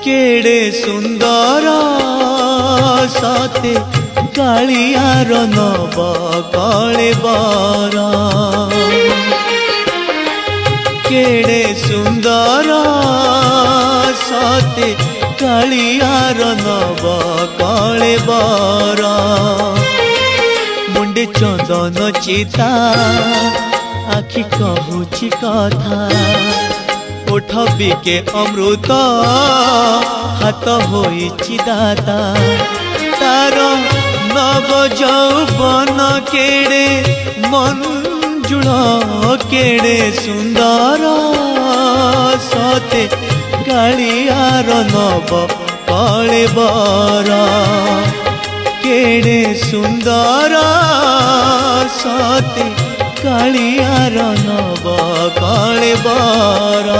केड़े सुंदर साथे कालियार नव कले बर केड़े सुंदर साथे कालियार नव कले बर मुंडे चंदन चिता आखि कहूची कथा ओठ बिके अमृत हाथ होइछि दाता तार नव यौवन केड़े मंजुल केड़े सुंदर सते कालियार नव कले बर केड़े सुंदर सते कालियार नव कले बर।